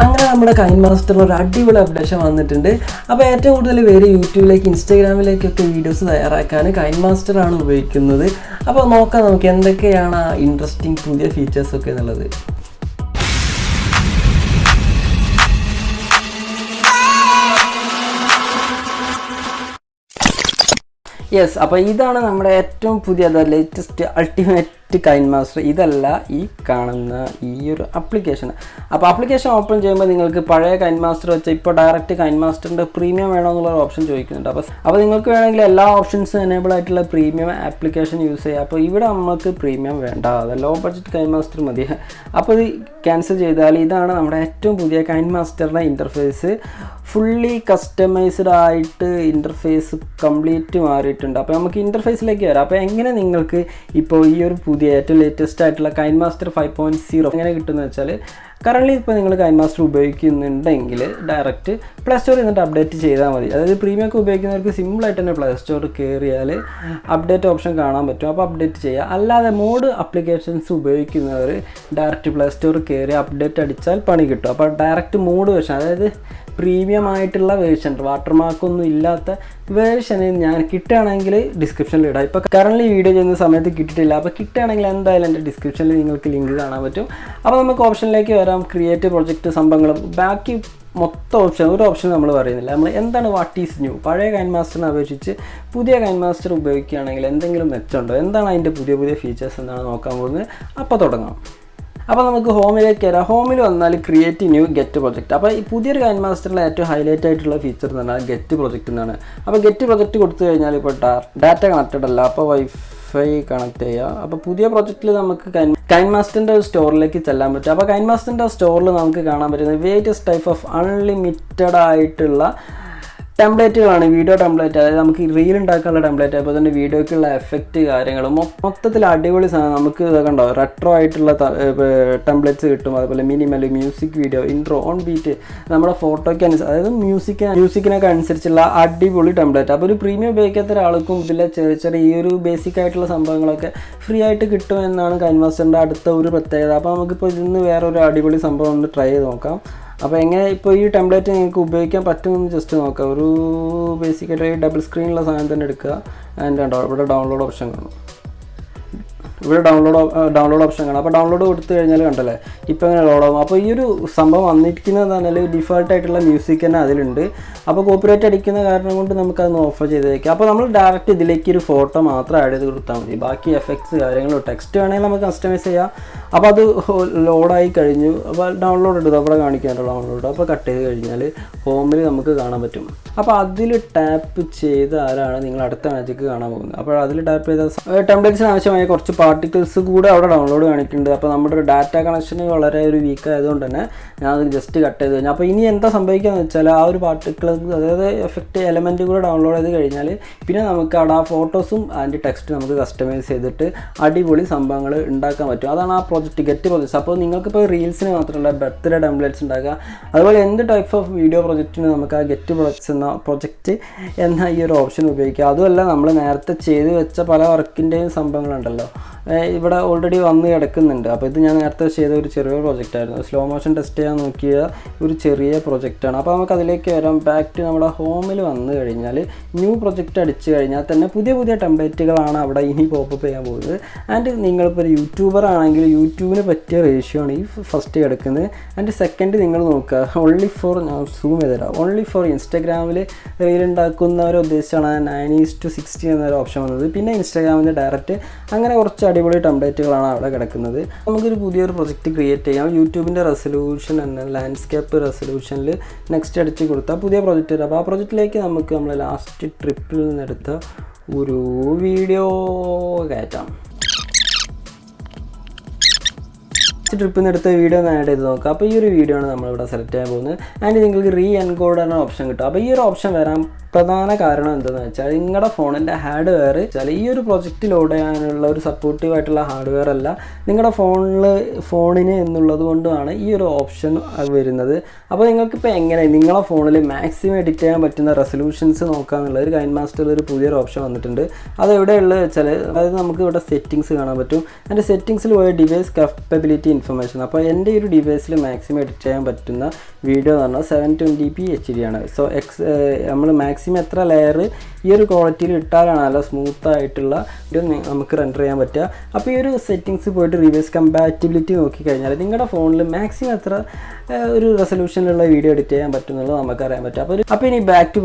അങ്ങനെ നമ്മുടെ കൈൻമാസ്റ്ററിൽ ഒരു അടിപൊളി അപ്ഡേഷൻ വന്നിട്ടുണ്ട്. അപ്പോൾ ഏറ്റവും കൂടുതൽ പേര് യൂട്യൂബിലേക്ക് ഇൻസ്റ്റാഗ്രാമിലേക്കൊക്കെ വീഡിയോസ് തയ്യാറാക്കാൻ കൈൻമാസ്റ്ററാണ് ഉപയോഗിക്കുന്നത്. അപ്പോൾ നോക്കാം നമുക്ക് എന്തൊക്കെയാണ് ആ ഇൻട്രസ്റ്റിംഗ് പുതിയ ഫീച്ചേഴ്സൊക്കെ എന്നുള്ളത്. യെസ്, അപ്പോൾ ഇതാണ് നമ്മുടെ ഏറ്റവും പുതിയ ലേറ്റസ്റ്റ് അൾട്ടിമേറ്റ് കൈൻമാസ്റ്റർ. ഇതല്ല ഈ കാണുന്ന ഈ ഒരു ആപ്ലിക്കേഷൻ. അപ്പോൾ ആപ്ലിക്കേഷൻ ഓപ്പൺ ചെയ്യുമ്പോൾ നിങ്ങൾക്ക് പഴയ കൈൻമാസ്റ്റർ വെച്ച് ഇപ്പോൾ ഡയറക്റ്റ് കൈൻമാസ്റ്ററിൻ്റെ പ്രീമിയം വേണമെന്നുള്ള ഒരു ഓപ്ഷൻ ചോദിക്കുന്നുണ്ട്. അപ്പോൾ നിങ്ങൾക്ക് വേണമെങ്കിൽ എല്ലാ ഓപ്ഷൻസും എനേബിൾ ആയിട്ടുള്ള പ്രീമിയം ആപ്ലിക്കേഷൻ യൂസ് ചെയ്യാം. അപ്പോൾ ഇവിടെ നമുക്ക് പ്രീമിയം വേണ്ട, അത് ലോ ബഡ്ജറ്റ് കൈൻമാസ്റ്റർ മതി. അപ്പോൾ ഇത് ക്യാൻസൽ ചെയ്താൽ ഇതാണ് നമ്മുടെ ഏറ്റവും പുതിയ കൈൻമാസ്റ്ററിൻ്റെ ഇൻ്റർഫേസ്. ഫുള്ളി കസ്റ്റമൈസ്ഡ് ആയിട്ട് ഇൻ്റർഫേസ് കംപ്ലീറ്റ് മാറിയിട്ടുണ്ട്. അപ്പോൾ നമുക്ക് ഇൻ്റർഫേസിലേക്ക് വരാം. അപ്പോൾ എങ്ങനെ നിങ്ങൾക്ക് ഇപ്പോൾ ഈ ഒരു പുതിയ ഏറ്റവും ലേറ്റസ്റ്റ് ആയിട്ടുള്ള കൈൻമാസ്റ്റർ 5.0 എങ്ങനെ കിട്ടുമെന്ന് വെച്ചാൽ, കറൻറ്റ്ലി ഇപ്പോൾ നിങ്ങൾ കൈൻമാസ്റ്റർ ഉപയോഗിക്കുന്നുണ്ടെങ്കിൽ ഡയറക്റ്റ് പ്ലേ സ്റ്റോറിൽ നിന്നിട്ട് അപ്ഡേറ്റ് ചെയ്താൽ മതി. അതായത് പ്രീമിയം ഒക്കെ ഉപയോഗിക്കുന്നവർക്ക് സിമ്പിളായിട്ട് തന്നെ പ്ലേ സ്റ്റോറിൽ കയറിയാൽ അപ്ഡേറ്റ് ഓപ്ഷൻ കാണാൻ പറ്റും. അപ്പോൾ അപ്ഡേറ്റ് ചെയ്യുക. അല്ലാതെ മോഡ് ആപ്ലിക്കേഷൻസ് ഉപയോഗിക്കുന്നവർ ഡയറക്റ്റ് പ്ലേ സ്റ്റോറിൽ കയറി അപ്ഡേറ്റ് അടിച്ചാൽ പണി കിട്ടും. അപ്പോൾ ഡയറക്റ്റ് മോഡ് വേർഷൻ, അതായത് പ്രീമിയം ആയിട്ടുള്ള വേർഷൻ, വാട്ടർമാർക്കൊന്നും ഇല്ലാത്ത വേർഷൻ ഞാൻ കിട്ടുകയാണെങ്കിൽ ഡിസ്ക്രിപ്ഷനിൽ ഇടാം. ഇപ്പോൾ കറൻറ്റ്ലി വീഡിയോ ചെയ്യുന്ന സമയത്ത് കിട്ടിയിട്ടില്ല. അപ്പോൾ കിട്ടുകയാണെങ്കിൽ എന്തായാലും എൻ്റെ ഡിസ്ക്രിപ്ഷനിൽ നിങ്ങൾക്ക് ലിങ്ക് കാണാൻ പറ്റും. അപ്പോൾ നമുക്ക് ഓപ്ഷനിലേക്ക് വരാം. ക്രിയേറ്റ് പ്രൊജക്റ്റ് സംഭവങ്ങളും ബാക്കി മൊത്തം ഒരു ഓപ്ഷൻ നമ്മൾ പറയുന്നില്ല. നമ്മൾ എന്താണ് വാട്ട് ഈസ് ന്യൂ, പഴയ കൈൻമാസ്റ്ററിനെ അപേക്ഷിച്ച് പുതിയ കൈൻമാസ്റ്റർ ഉപയോഗിക്കുകയാണെങ്കിൽ എന്തെങ്കിലും മെച്ചമുണ്ടോ, എന്താണ് അതിൻ്റെ പുതിയ ഫീച്ചേഴ്സ് എന്നാണ് നോക്കാൻ പോകുന്നത്. അപ്പോൾ തുടങ്ങാം. അപ്പോൾ നമുക്ക് ഹോമിലേക്ക് വരാം. ഹോമിൽ വന്നാൽ ക്രിയേറ്റ് ന്യൂ ഗെറ്റ് പ്രൊജക്റ്റ്. അപ്പോൾ ഈ പുതിയൊരു കൈൻമാസ്റ്ററിലെ ഏറ്റവും ഹൈലൈറ്റ് ആയിട്ടുള്ള ഫീച്ചർ എന്ന് പറഞ്ഞാൽ ഗെറ്റ് പ്രൊജക്റ്റ് എന്നാണ്. അപ്പോൾ ഗെറ്റ് പ്രൊജക്റ്റ് കൊടുത്തു കഴിഞ്ഞാൽ ഇപ്പോൾ ഡാറ്റ കണക്റ്റഡ് അല്ല, അപ്പോൾ വൈഫൈ കണക്ട് ചെയ്യുക. അപ്പോൾ പുതിയ പ്രൊജക്റ്റിൽ നമുക്ക് കൈൻമാസ്റ്ററിൻ്റെ സ്റ്റോറിലേക്ക് ചെല്ലാൻ പറ്റും. അപ്പോൾ കൈൻമാസ്റ്ററിൻ്റെ സ്റ്റോറിൽ നമുക്ക് കാണാൻ പറ്റുന്നത് വേരിയസ് ടൈപ്പ് ഓഫ് അൺലിമിറ്റഡ് ആയിട്ടുള്ള ടെംപ്ലേറ്റുകളാണ്. വീഡിയോ ടെംപ്ലേറ്റ്, അതായത് നമുക്ക് റീൽ ഉണ്ടാക്കാനുള്ള ടെംപ്ലേറ്റ്, അപ്പോൾ തന്നെ വീഡിയോക്കുള്ള എഫക്റ്റ് കാര്യങ്ങളും മൊത്തത്തിൽ അടിപൊളി സാധനം. നമുക്ക് ഇതൊക്കെ ഉണ്ടാവും, റെട്രോ ആയിട്ടുള്ള ടെംപ്ലേറ്റ്സ് കിട്ടും. അതുപോലെ minimal, music video, intro, on beat, നമ്മുടെ ഫോട്ടോയ്ക്ക് അതായത് മ്യൂസിക്കിനൊക്കെ അനുസരിച്ചുള്ള അടിപൊളി ടെംപ്ലേറ്റ്. അപ്പോൾ ഒരു പ്രീമിയം ഉപയോഗിക്കാത്ത ഒരാൾക്കും ഇതിലെ ചെറിയ ഈ ഒരു ബേസിക് ആയിട്ടുള്ള സംഭവങ്ങളൊക്കെ ഫ്രീ ആയിട്ട് കിട്ടും എന്നാണ് കൈൻമാസ്റ്ററിൻ്റെ അടുത്ത ഒരു പ്രത്യേകത. അപ്പോൾ നമുക്കിപ്പോൾ ഇതിന് വേറൊരു അടിപൊളി സംഭവം ഒന്ന് ട്രൈ ചെയ്ത് നോക്കാം. അപ്പോൾ എങ്ങനെ ഇപ്പോൾ ഈ ടെംപ്ലേറ്റ് നിങ്ങൾക്ക് ഉപയോഗിക്കാൻ പറ്റുമെന്ന് ജസ്റ്റ് നോക്കാം. ഒരു ബേസിക്കായിട്ട് ഈ ഡബിൾ സ്ക്രീനുള്ള സാധനം തന്നെ എടുക്കുക. അതിൻ്റെ ഇവിടെ ഡൗൺലോഡ് ഓപ്ഷൻ കാണും. ഇവിടെ ഡൗൺലോഡ് ഓപ്ഷൻ കാണാം. അപ്പോൾ ഡൗൺലോഡ് കൊടുത്തു കഴിഞ്ഞാൽ കണ്ടല്ലേ ഇപ്പോൾ ഇങ്ങനെ ലോഡാകും. അപ്പോൾ ഈ ഒരു സംഭവം വന്നിരിക്കുന്നത് പറഞ്ഞാൽ ഡിഫോൾട്ടായിട്ടുള്ള മ്യൂസിക് തന്നെ അതിലുണ്ട്. അപ്പോൾ കോപ്പിറൈറ്റ് അടിക്കുന്ന കാരണം കൊണ്ട് നമുക്കതൊന്ന് ഓഫ് ചെയ്ത് വയ്ക്കാം. അപ്പോൾ നമ്മൾ ഡയറക്റ്റ് ഇതിലേക്ക് ഒരു ഫോട്ടോ മാത്രം ആഡ് ചെയ്ത് കൊടുത്താൽ മതി. ബാക്കി എഫക്ട്സ് കാര്യങ്ങളും ടെക്സ്റ്റ് വേണമെങ്കിൽ നമുക്ക് കസ്റ്റമൈസ് ചെയ്യാം. അപ്പോൾ അത് ലോഡായി കഴിഞ്ഞു. അപ്പോൾ ഡൗൺലോഡ് എടുത്തു, അവിടെ കാണിക്കാനുള്ള ഡൗൺലോഡ്. അപ്പോൾ കട്ട് ചെയ്ത് കഴിഞ്ഞാൽ ഹോമിൽ നമുക്ക് കാണാൻ പറ്റും. അപ്പോൾ അതിൽ ടാപ്പ് ചെയ്ത് ആരാണ് നിങ്ങൾ അടുത്ത മാജിക്ക് കാണാൻ പോകുന്നത്. അപ്പോൾ അതിൽ ടാപ്പ് ചെയ്ത ടെംപ്ലേറ്റ്സിന് ആവശ്യമായ കുറച്ച് പാർട്ടിക്കിൾസ് കൂടെ അവിടെ ഡൗൺലോഡ് കാണിക്കുന്നുണ്ട്. അപ്പോൾ നമ്മുടെ ഒരു ഡാറ്റ കണക്ഷൻ വളരെ ഒരു വീക്ക് ആയതുകൊണ്ട് തന്നെ ഞാൻ അത് ജസ്റ്റ് കട്ട് ചെയ്ത് കഴിഞ്ഞാൽ, അപ്പോൾ ഇനി എന്താ സംഭവിക്കുകയെന്ന് വെച്ചാൽ ആ ഒരു പാർട്ടിക്കിൾ, അതായത് എഫക്റ്റ് എലമെൻറ്റ് കൂടെ ഡൗൺലോഡ് ചെയ്ത് കഴിഞ്ഞാൽ പിന്നെ നമുക്ക് അവിടെ ആ ഫോട്ടോസും അതിൻ്റെ ടെക്സ്റ്റ് നമുക്ക് കസ്റ്റമൈസ് ചെയ്തിട്ട് അടിപൊളി സംഭവങ്ങൾ ഉണ്ടാക്കാൻ പറ്റും. അതാണ് ആ പ്രൊജക്റ്റ് ഗെറ്റ് പ്രൊജക്ട്സ്. അപ്പോൾ നിങ്ങൾക്കിപ്പോൾ റീൽസിന് മാത്രമല്ല ബർത്ത്ഡേ ടെംപ്ലേറ്റ്സ് ഉണ്ടാക്കുക, അതുപോലെ എന്ത് ടൈപ്പ് ഓഫ് വീഡിയോ പ്രൊജക്റ്റിന് നമുക്ക് ആ ഗെറ്റ് പ്രൊജക്ട്സ് പ്രൊജക്റ്റ് എന്ന ഈ ഒരു ഓപ്ഷൻ ഉപയോഗിക്കുക. അതുമല്ല നമ്മൾ നേരത്തെ ചെയ്ത് വെച്ച പല വർക്കിൻ്റെയും സംഭവങ്ങളുണ്ടല്ലോ ഇവിടെ ഓൾറെഡി വന്ന് കിടക്കുന്നുണ്ട്. അപ്പോൾ ഇത് ഞാൻ നേരത്തെ ചെയ്ത ഒരു ചെറിയ പ്രൊജക്റ്റായിരുന്നു. സ്ലോ മോഷൻ ടെസ്റ്റ് ചെയ്യാൻ നോക്കിയ ഒരു ചെറിയ പ്രൊജക്റ്റാണ്. അപ്പോൾ നമുക്ക് അതിലേക്ക് വരാം. ബാക്ക് ടു നമ്മുടെ ഹോമിൽ വന്നു കഴിഞ്ഞാൽ ന്യൂ പ്രൊജക്റ്റ് അടിച്ചു കഴിഞ്ഞാൽ തന്നെ പുതിയ ടെംപ്ലേറ്റുകളാണ് അവിടെ ഇനി പോപ്പപ്പ് ചെയ്യാൻ പോകുന്നത്. ആൻഡ് നിങ്ങളിപ്പോൾ ഒരു യൂട്യൂബർ ആണെങ്കിൽ യൂട്യൂബിന് പറ്റിയ റേഷ്യോ ആണ് ഈ ഫസ്റ്റ് കിടക്കുന്നത്. ആൻഡ് സെക്കൻഡ് നിങ്ങൾ നോക്കുക, ഓൺലി ഫോർ, ഞാൻ സൂം ചെയ്തുതരാം, ഓൺലി ഫോർ ഇൻസ്റ്റാഗ്രാമിൽ റീൽ ഉണ്ടാക്കുന്നവരെ ഉദ്ദേശിച്ചാണ് 9:60 എന്നൊരു ഓപ്ഷൻ വന്നത്. പിന്നെ ഇൻസ്റ്റാഗ്രാമിൽ ഡയറക്റ്റ് അങ്ങനെ കുറച്ച് അടിപൊളി ടെംപ്ലേറ്റുകളാണ് അവിടെ കിടക്കുന്നത്. നമുക്കൊരു പുതിയൊരു പ്രൊജക്റ്റ് ക്രിയേറ്റ് ചെയ്യാം. യൂട്യൂബിൻ്റെ റെസൊല്യൂഷൻ എന്ന ലാൻഡ്സ്കേപ്പ് റെസൊല്യൂഷനിൽ നെക്സ്റ്റ് അടിച്ച് കൊടുത്താൽ പുതിയ പ്രൊജക്റ്റ് വരും. അപ്പോൾ ആ പ്രൊജക്റ്റിലേക്ക് നമുക്ക് നമ്മൾ ലാസ്റ്റ് ട്രിപ്പിൽ നിന്നെടുത്ത ഒരു വീഡിയോ കയറ്റാം. ട്രിപ്പിൽ നിന്ന് എടുത്ത വീഡിയോ ഒന്ന് ആഡ് ചെയ്ത് നോക്കാം. അപ്പോൾ ഈ ഒരു വീഡിയോ ആണ് നമ്മളിവിടെ സെലക്ട് ചെയ്യാൻ പോകുന്നത്. ആൻഡ് നിങ്ങൾക്ക് റീ എൻകോഡ് എന്ന ഓപ്ഷൻ കിട്ടും. അപ്പോൾ ഈ ഒരു ഓപ്ഷൻ വരാൻ പ്രധാന കാരണം എന്താണെന്ന് വെച്ചാൽ നിങ്ങളുടെ ഫോണിൻ്റെ ഹാർഡ്വെയർ വെച്ചാൽ ഈ ഒരു പ്രൊജക്റ്റ് ലോഡ് ചെയ്യാനുള്ള ഒരു സപ്പോർട്ടീവ് ആയിട്ടുള്ള ഹാർഡ്വെയർ അല്ല നിങ്ങളുടെ ഫോണിന് എന്നുള്ളത് കൊണ്ടാണ് ഈ ഒരു ഓപ്ഷൻ വരുന്നത്. അപ്പോൾ നിങ്ങൾക്കിപ്പോൾ എങ്ങനെ നിങ്ങളുടെ ഫോണിൽ മാക്സിമം എഡിറ്റ് ചെയ്യാൻ പറ്റുന്ന റെസൊല്യൂഷൻസ് നോക്കാമെന്നുള്ള ഒരു കൈൻമാസ്റ്ററിൽ ഒരു പുതിയൊരു ഓപ്ഷൻ വന്നിട്ടുണ്ട്. അത് എവിടെയുള്ളത് വെച്ചാൽ, അതായത് നമുക്ക് ഇവിടെ സെറ്റിങ്സ് കാണാൻ പറ്റും. അതിൻ്റെ സെറ്റിങ്സിൽ പോയ ഡിവൈസ് കപ്പാബിലിറ്റി ഇൻഫർമേഷൻ. അപ്പോൾ എൻ്റെ ഒരു ഡിവൈസിൽ മാക്സിമം എഡിറ്റ് ചെയ്യാൻ പറ്റുന്ന വീഡിയോ എന്ന് പറഞ്ഞാൽ 720p HD ആണ്. സോ നമ്മൾ മാക്സിമം എത്ര ലെയർ ഈ ഒരു ക്വാളിറ്റിയിൽ ഇട്ടാലാണ് നല്ല സ്മൂത്തായിട്ടുള്ള ഇത് നമുക്ക് റെൻഡർ ചെയ്യാൻ പറ്റുക. അപ്പോൾ ഈ ഒരു സെറ്റിങ്സ് പോയിട്ട് റിവേഴ്സ് കമ്പാറ്റിബിലിറ്റി നോക്കിക്കഴിഞ്ഞാൽ നിങ്ങളുടെ ഫോണിൽ മാക്സിമം എത്ര ഒരു റെസൊല്യൂഷനിലുള്ള വീഡിയോ എഡിറ്റ് ചെയ്യാൻ പറ്റും എന്നുള്ളത് നമുക്കറിയാൻ പറ്റും. അപ്പോൾ ഇനി ബാക്ക് ടു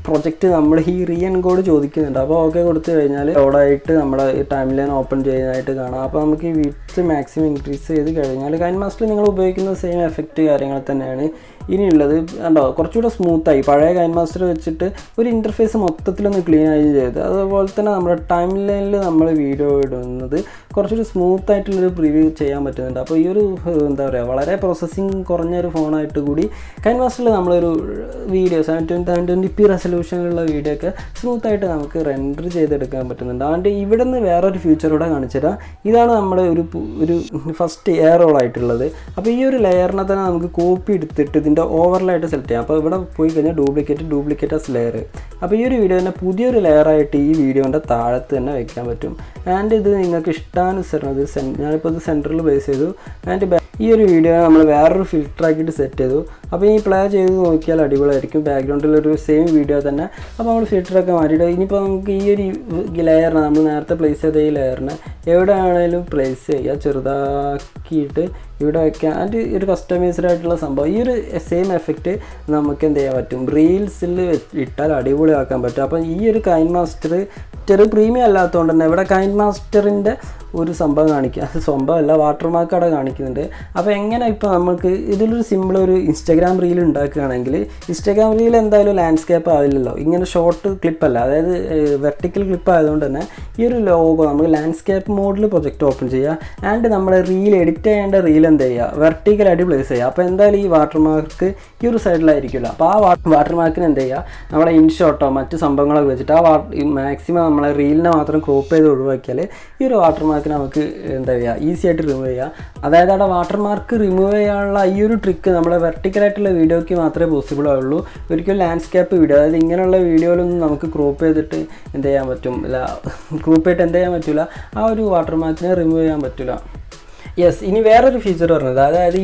പ്രൊജക്റ്റ് നമ്മൾ ഈ റീഎൻകോഡ് ചോദിക്കുന്നുണ്ട്. അപ്പോൾ ഓക്കെ കൊടുത്തു കഴിഞ്ഞാൽ ലോഡായിട്ട് നമ്മുടെ ടൈം ലൈൻ ഓപ്പൺ ചെയ്യുന്നതായിട്ട് കാണാം. അപ്പോൾ നമുക്ക് ഈ വിഡ്ത്ത് മാക്സിമം ഇൻക്രീസ് ചെയ്ത് കഴിഞ്ഞാൽ കൈൻമാസ്റ്ററിൽ നിങ്ങൾ ഉപയോഗിക്കുന്ന സെയിം എഫക്റ്റ് കാര്യങ്ങൾ തന്നെയാണ് ഇനിയുള്ളത്. കണ്ടോ, കുറച്ചുകൂടെ സ്മൂത്തായി. പഴയ കൈൻമാസ്റ്റർ വെച്ചിട്ട് ഒരു ഇൻ്റർഫേസ് മൊത്തത്തിലൊന്ന് ക്ലീൻ ആയി ചെയ്ത്, അതുപോലെ തന്നെ നമ്മുടെ ടൈം ലൈനിൽ നമ്മൾ വീഡിയോ ഇടുന്നത് കുറച്ചൊരു സ്മൂത്തായിട്ടുള്ളൊരു പ്രിവ്യൂ ചെയ്യാൻ പറ്റുന്നുണ്ട്. അപ്പോൾ ഈ ഒരു എന്താ പറയുക, വളരെ പ്രോസസ്സിങ് കുറഞ്ഞൊരു ഫോണായിട്ട് കൂടി കൈൻമാസ്റ്ററിൽ നമ്മളൊരു വീഡിയോ 720p റെസൊല്യൂഷനിലുള്ള വീഡിയോ ഒക്കെ സ്മൂത്തായിട്ട് നമുക്ക് റെൻഡർ ചെയ്തെടുക്കാൻ പറ്റുന്നുണ്ട്. അതുകൊണ്ട് ഇവിടെ നിന്ന് വേറൊരു ഫ്യൂച്ചറൂടെ കാണിച്ചു തരാം. ഇതാണ് നമ്മുടെ ഒരു ഫസ്റ്റ് എയർ റോൾ ആയിട്ടുള്ളത്. അപ്പോൾ ഈ ഒരു ലെയറിനെ തന്നെ നമുക്ക് കോപ്പി എടുത്തിട്ട് ഇതിൻ്റെ ഓവർലായിട്ട് സെലക്ട് ചെയ്യാം. അപ്പോൾ ഇവിടെ പോയി കഴിഞ്ഞാൽ ഡ്യൂപ്ലിക്കേറ്റ് ആസ് ലെയർ. അപ്പോൾ ഈ ഒരു വീഡിയോ തന്നെ പുതിയൊരു ലെയറായിട്ട് ഈ വീഡിയോൻ്റെ താഴത്ത് തന്നെ വയ്ക്കാൻ പറ്റും. ആൻഡ് ഇത് നിങ്ങൾക്ക് ഇഷ്ടാനുസരണം ഞാനിപ്പോൾ ഇത് സെൻറ്ററിൽ ബേസ് ചെയ്തു. ആൻഡ് ഈ ഒരു വീഡിയോ നമ്മൾ വേറൊരു ഫിൽറ്റർ ആക്കിയിട്ട് സെറ്റ് ചെയ്തു. അപ്പോൾ ഈ പ്ലേ ചെയ്ത് നോക്കിയാൽ അടിപൊളിയായിരിക്കും. ബാക്ക്ഗ്രൗണ്ടിലൊരു സെയിം വീഡിയോ തന്നെ. അപ്പോൾ നമ്മൾ ഫിൽറ്ററൊക്കെ മാറ്റിയിട്ട് ഇനിയിപ്പോൾ നമുക്ക് ഈ ഒരു ലെയറിനെ നമ്മൾ നേരത്തെ പ്ലേസ് ചെയ്ത ഈ ലെയറിനെ എവിടെ ആണെങ്കിലും പ്ലേസ് ചെയ്യുക, ചെറുതാക്കിയിട്ട് ഇവിടെ വയ്ക്കാം. ആൻഡ് ഒരു കസ്റ്റമൈസ്ഡ് ആയിട്ടുള്ള സംഭവം. ഈ ഒരു സെയിം എഫക്റ്റ് നമുക്ക് എന്ത് ചെയ്യാൻ പറ്റും, റീൽസിൽ ഇട്ടാൽ അടിപൊളിയാക്കാൻ പറ്റും. അപ്പോൾ ഈ ഒരു കൈൻമാസ്റ്റർ പ്രീമിയം അല്ലാത്തതുകൊണ്ട് തന്നെ ഇവിടെ കൈൻമാസ്റ്ററിൻ്റെ ഒരു സംഭവം കാണിക്കുക, അത് സംഭവമല്ല വാട്ടർമാർക്ക് അവിടെ കാണിക്കുന്നുണ്ട്. അപ്പോൾ എങ്ങനെ ഇപ്പോൾ നമുക്ക് ഇതിലൊരു സിമ്പിൾ ഒരു ഇൻസ്റ്റാഗ്രാം റീൽ ഉണ്ടാക്കുകയാണെങ്കിൽ ഇൻസ്റ്റാഗ്രാം റീൽ എന്തായാലും ലാൻഡ്സ്കേപ്പ് ആവില്ലല്ലോ, ഇങ്ങനെ ഷോർട്ട് ക്ലിപ്പല്ല, അതായത് വെർട്ടിക്കൽ ക്ലിപ്പ് ആയതുകൊണ്ട് തന്നെ ഈ ഒരു ലോഗോ നമുക്ക് ലാൻഡ്സ്കേപ്പ് മോഡിൽ പ്രൊജക്റ്റ് ഓപ്പൺ ചെയ്യുക. ആൻഡ് നമ്മുടെ റീൽ എഡിറ്റ് ചെയ്യേണ്ട റീൽ എന്ത് ചെയ്യുക, വെർട്ടിക്കലായിട്ട് പ്ലേസ് ചെയ്യുക. അപ്പോൾ എന്തായാലും ഈ വാട്ടർമാർക്ക് ഈ ഒരു സൈഡിലായിരിക്കുമല്ലോ. അപ്പോൾ ആ വാട്ടർമാർക്കിന് എന്ത് ചെയ്യുക, നമ്മളെ ഇൻഷോട്ടോ മറ്റ് സംഭവങ്ങളൊക്കെ വെച്ചിട്ട് ആ മാക്സിമം നമ്മളെ റീലിനെ മാത്രം ക്രോപ്പ് ചെയ്ത് ഒഴിവാക്കിയാൽ ഈ ഒരു വാട്ടർമാർക്ക് നമുക്ക് എന്താ ചെയ്യുക, ഈസി ആയിട്ട് റിമൂവ് ചെയ്യുക. അതായത് അവിടെ വാട്ടർമാർക്ക് റിമൂവ് ചെയ്യാനുള്ള ഈ ഒരു ട്രിക്ക് നമ്മുടെ വെർട്ടിക്കലായിട്ടുള്ള വീഡിയോയ്ക്ക് മാത്രമേ പോസിബിൾ ആവുള്ളൂ. ഒരിക്കലും ലാൻഡ്സ്കേപ്പ് വീഡിയോ, അതായത് ഇങ്ങനെയുള്ള വീഡിയോയിലൊന്നും നമുക്ക് ക്രോപ്പ് ചെയ്തിട്ട് എന്ത് ചെയ്യാൻ പറ്റും, ക്രോപ്പ് ചെയ്തിട്ട് എന്ത് ചെയ്യാൻ പറ്റില്ല, ആ ഒരു വാട്ടർമാർക്കിനെ റിമൂവ് ചെയ്യാൻ പറ്റില്ല. യെസ്, ഇനി വേറൊരു ഫീച്ചർ പറഞ്ഞത്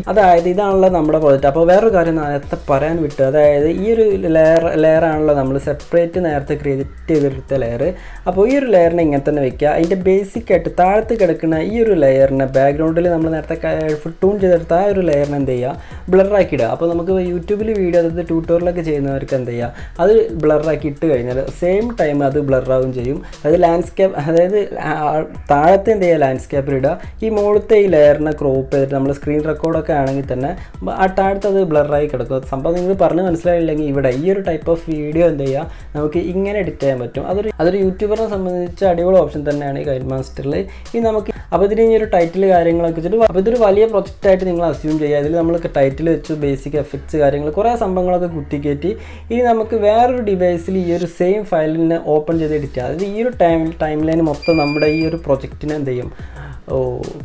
അതായത് ഇതാണല്ലോ നമ്മുടെ പ്രോജക്റ്റ്. അപ്പോൾ വേറൊരു കാര്യം നേരത്തെ പറയാൻ വിട്ടു, അതായത് ഈ ഒരു ലെയറാണല്ലോ നമ്മൾ സെപ്പറേറ്റ് നേരത്തെ ക്രിയേറ്റ് ചെയ്തെടുത്ത ലെയർ. അപ്പോൾ ഈ ഒരു ലെയറിനെ ഇങ്ങനെ തന്നെ വെക്കുക. അതിൻ്റെ ബേസിക്കായിട്ട് താഴത്ത് കിടക്കുന്ന ഈ ഒരു ലെയറിനെ ബാക്ക്ഗ്രൗണ്ടിൽ നമ്മൾ നേരത്തെ ടൂൺ ചെയ്തെടുത്ത ആ ഒരു ലെയറിനെ എന്ത് ചെയ്യുക, ബ്ലറാക്കി ഇടുക. അപ്പോൾ നമുക്ക് യൂട്യൂബിൽ വീഡിയോ, അതായത് ട്യൂട്ടോറിയലൊക്കെ ചെയ്യുന്നവർക്ക് എന്ത് ചെയ്യുക, അത് ബ്ലറാക്കി ഇട്ട് കഴിഞ്ഞാൽ സെയിം ടൈം അത് ബ്ലറാവും ചെയ്യും. അതായത് അതായത് താഴത്തെ എന്ത് ചെയ്യുക, ലാൻഡ്സ്കേപ്പിൽ ഇടുക. ഈ മുകളിലത്തെ ഈ ലെയറിനെ ക്രോപ്പ് ചെയ്തിട്ട് നമ്മൾ സ്ക്രീൻ റെക്കോർഡൊക്കെ ആണെങ്കിൽ തന്നെ താഴത്ത് അത് ബ്ലറായി കിടക്കും. സംഭവം നിങ്ങൾ പറഞ്ഞ് മനസ്സിലായില്ലെങ്കിൽ ഇവിടെ ഈ ഒരു ടൈപ്പ് ഓഫ് വീഡിയോ എന്ത് ചെയ്യുക, നമുക്ക് ഇങ്ങനെ എഡിറ്റ് ചെയ്യാൻ പറ്റും. അതൊരു യൂട്യൂബറിനെ സംബന്ധിച്ച് അടിപൊളി ഓപ്ഷൻ തന്നെയാണ് ഈ കൈൻമാസ്റ്ററിൽ. ഇനി നമുക്ക് അപ്പോൾ ഇതിന് ഇനി ഒരു ടൈറ്റിൽ കാര്യങ്ങളൊക്കെ വെച്ചിട്ട്, അപ്പോൾ ഇതൊരു വലിയ പ്രൊജക്റ്റായിട്ട് നിങ്ങൾ അസ്യൂം ചെയ്യുക. ഇതിൽ നമ്മൾക്ക് ടൈറ്റിൽ വെച്ച് ബേസിക് എഫക്ട്സ് കാര്യങ്ങൾ കുറേ സംഭവങ്ങളൊക്കെ കുത്തിക്കയറ്റി ഇനി നമുക്ക് വേറൊരു ഡിവൈസിൽ ഈ ഒരു സെയിം ഫയലിനെ ഓപ്പൺ ചെയ്ത് എഡിറ്റ് ചെയ്യുക. അതായത് ഈ ഒരു ടൈം ലൈൻ മൊത്തം നമ്മുടെ ഈ ഒരു പ്രൊജക്റ്റിനെ എന്ത് ചെയ്യും,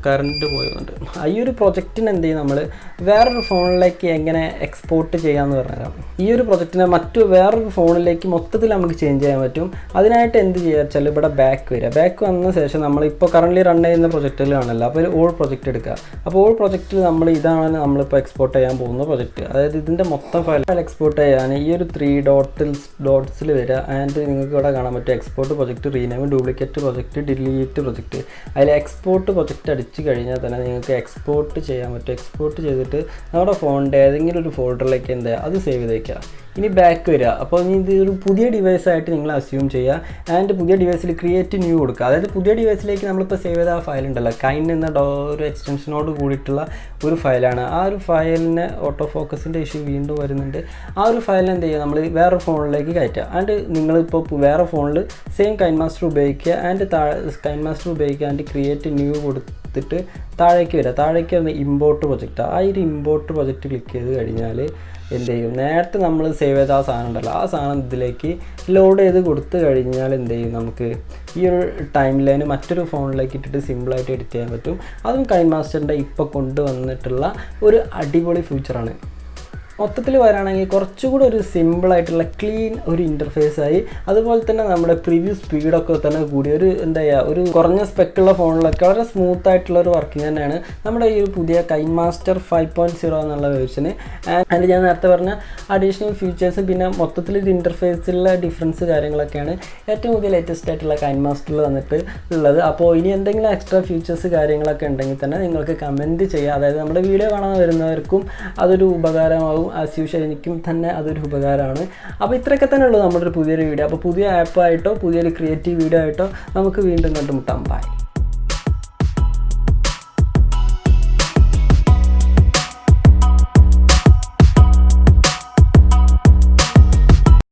കറണ്ട് പോയതുകൊണ്ട് ഈ ഒരു പ്രൊജക്റ്റിന് എന്ത് ചെയ്യും, നമ്മൾ വേറൊരു ഫോണിലേക്ക് എങ്ങനെ എക്സ്പോർട്ട് ചെയ്യാമെന്ന് പറഞ്ഞുതരാം. ഈ ഒരു പ്രൊജക്റ്റിനെ വേറൊരു ഫോണിലേക്ക് മൊത്തത്തിൽ നമുക്ക് ചേഞ്ച് ചെയ്യാൻ പറ്റും. അതിനായിട്ട് എന്ത് ചെയ്യുക വെച്ചാൽ ഇവിടെ ബാക്ക് വന്ന ശേഷം നമ്മളിപ്പോൾ കറൻ്റ് റൺ ചെയ്യുന്ന പ്രൊജക്റ്റിലാണല്ലോ, അപ്പോൾ ഒരു ഓൾഡ് പ്രൊജക്റ്റ് എടുക്കുക. അപ്പോൾ ഓൾഡ് പ്രൊജക്റ്റിൽ ഇതാണ് നമ്മളിപ്പോൾ എക്സ്പോർട്ട് ചെയ്യാൻ പോകുന്ന പ്രൊജക്റ്റ്. അതായത് ഇതിൻ്റെ മൊത്തം ഫയൽ എക്സ്പോർട്ട് ചെയ്യാൻ ഈ ഒരു 3 ഡോട്ട്സിൽ വരിക. ആൻഡ് നിങ്ങൾക്ക് ഇവിടെ കാണാൻ പറ്റും export project, rename, duplicate project, delete project. അതിൽ എക്സ്പോർട്ട് പ്രൊജക്റ്റ് അടിച്ച് കഴിഞ്ഞാൽ തന്നെ നിങ്ങൾക്ക് എക്സ്പോർട്ട് ചെയ്യാൻ പറ്റും. എക്സ്പോർട്ട് ചെയ്തിട്ട് നമ്മുടെ ഫോണിൻ്റെ ഏതെങ്കിലും ഒരു ഫോൾഡറിലേക്ക് എന്ത് ചെയ്യുക, അത് സേവ് ചെയ്ത് വയ്ക്കുക. ഇനി ബാക്ക് വരിക. അപ്പോൾ ഇനി ഇത് ഒരു പുതിയ ഡിവൈസായിട്ട് നിങ്ങൾ അസ്യൂം ചെയ്യുക. ആൻഡ് പുതിയ ഡിവൈസിൽ ക്രിയേറ്റ് ന്യൂ കൊടുക്കുക. അതായത് പുതിയ ഡിവൈസിലേക്ക് നമ്മളിപ്പോൾ സേവ് ചെയ്ത ആ ഫയൽ ഉണ്ടല്ലോ, കൈൻ എന്ന ഒരു എക്സ്റ്റൻഷനോട് കൂടിയിട്ടുള്ള ഒരു ഫയലാണ്. ആ ഒരു ഫയലിന് ഓട്ടോ ഫോക്കസിൻ്റെ ഇഷ്യൂ വീണ്ടും വരുന്നുണ്ട്. ആ ഒരു ഫയൽ എന്ത് ചെയ്യുക, നമ്മൾ വേറെ ഫോണിലേക്ക് കയറ്റുക. ആൻഡ് നിങ്ങളിപ്പോൾ വേറെ ഫോണിൽ സെയിം കൈൻമാസ്റ്റർ ഉപയോഗിക്കുക. ആൻഡ് കൈൻമാസ്റ്റർ ഉപയോഗിക്കുക. ആൻഡ് ക്രിയേറ്റ് ന്യൂ കൊടുത്തിട്ട് താഴേക്ക് വരിക. താഴേക്ക് വന്ന് ഇമ്പോർട്ട് പ്രൊജക്റ്റ്. ആ ഒരു ഇമ്പോർട്ട് പ്രൊജക്റ്റ് ക്ലിക്ക് ചെയ്ത് കഴിഞ്ഞാൽ എന്ത് ചെയ്യും, നേരത്തെ നമ്മൾ സേവ് ചെയ്ത ആ സാധനം ഉണ്ടല്ലോ, ആ സാധനം ഇതിലേക്ക് ലോഡ് ചെയ്ത് കൊടുത്തു കഴിഞ്ഞാൽ എന്ത് ചെയ്യും, നമുക്ക് ഈ ഒരു ടൈം ലൈന് മറ്റൊരു ഫോണിലേക്ക് ഇട്ടിട്ട് സിമ്പിളായിട്ട് എഡിറ്റ് ചെയ്യാൻ പറ്റും. അതും കൈൻമാസ്റ്ററിൻ്റെ ഇപ്പോൾ കൊണ്ടുവന്നിട്ടുള്ള ഒരു അടിപൊളി ഫീച്ചറാണ്. മൊത്തത്തിൽ വരാണെങ്കിൽ കുറച്ചുകൂടി ഒരു സിമ്പിളായിട്ടുള്ള ക്ലീൻ ഒരു ഇൻ്റർഫേസായി. അതുപോലെ തന്നെ നമ്മുടെ പ്രിവ്യൂ സ്പീഡൊക്കെ തന്നെ കൂടി ഒരു എന്താ പറയുക, ഒരു കുറഞ്ഞ സ്പെക്കുള്ള ഫോണിലൊക്കെ വളരെ സ്മൂത്ത് ആയിട്ടുള്ള ഒരു വർക്കിംഗ് തന്നെയാണ് നമ്മുടെ ഈ ഒരു പുതിയ കൈൻമാസ്റ്റർ 5.0 എന്നുള്ള വേർഷന്. ആൻഡ് ഞാൻ നേരത്തെ പറഞ്ഞ അഡീഷണൽ ഫീച്ചേഴ്സ് പിന്നെ മൊത്തത്തിൽ ഇൻ്റർഫേസിലുള്ള ഡിഫറൻസ് കാര്യങ്ങളൊക്കെയാണ് ഏറ്റവും പുതിയ ലേറ്റസ്റ്റ് ആയിട്ടുള്ള കൈൻമാസ്റ്ററിൽ വന്നിട്ട് ഉള്ളത്. അപ്പോൾ ഇനി എന്തെങ്കിലും എക്സ്ട്രാ ഫീച്ചേഴ്സ് കാര്യങ്ങളൊക്കെ ഉണ്ടെങ്കിൽ തന്നെ നിങ്ങൾക്ക് കമൻറ്റ് ചെയ്യുക. അതായത് നമ്മുടെ വീഡിയോ കാണാൻ വരുന്നവർക്കും അതൊരു ഉപകാരമാകും. ആസ് യൂഷ്വൽ എനിക്കും തന്നെ അതൊരു ഉപകാരമാണ്. അപ്പോൾ ഇത്രയൊക്കെ തന്നെ ഉള്ളൂ നമ്മുടെ ഒരു പുതിയൊരു വീഡിയോ. അപ്പോൾ പുതിയ ആപ്പായിട്ടോ പുതിയൊരു ക്രിയേറ്റീവ് വീഡിയോ ആയിട്ടോ നമുക്ക് വീണ്ടും കണ്ടുമുട്ടാം. ബൈ.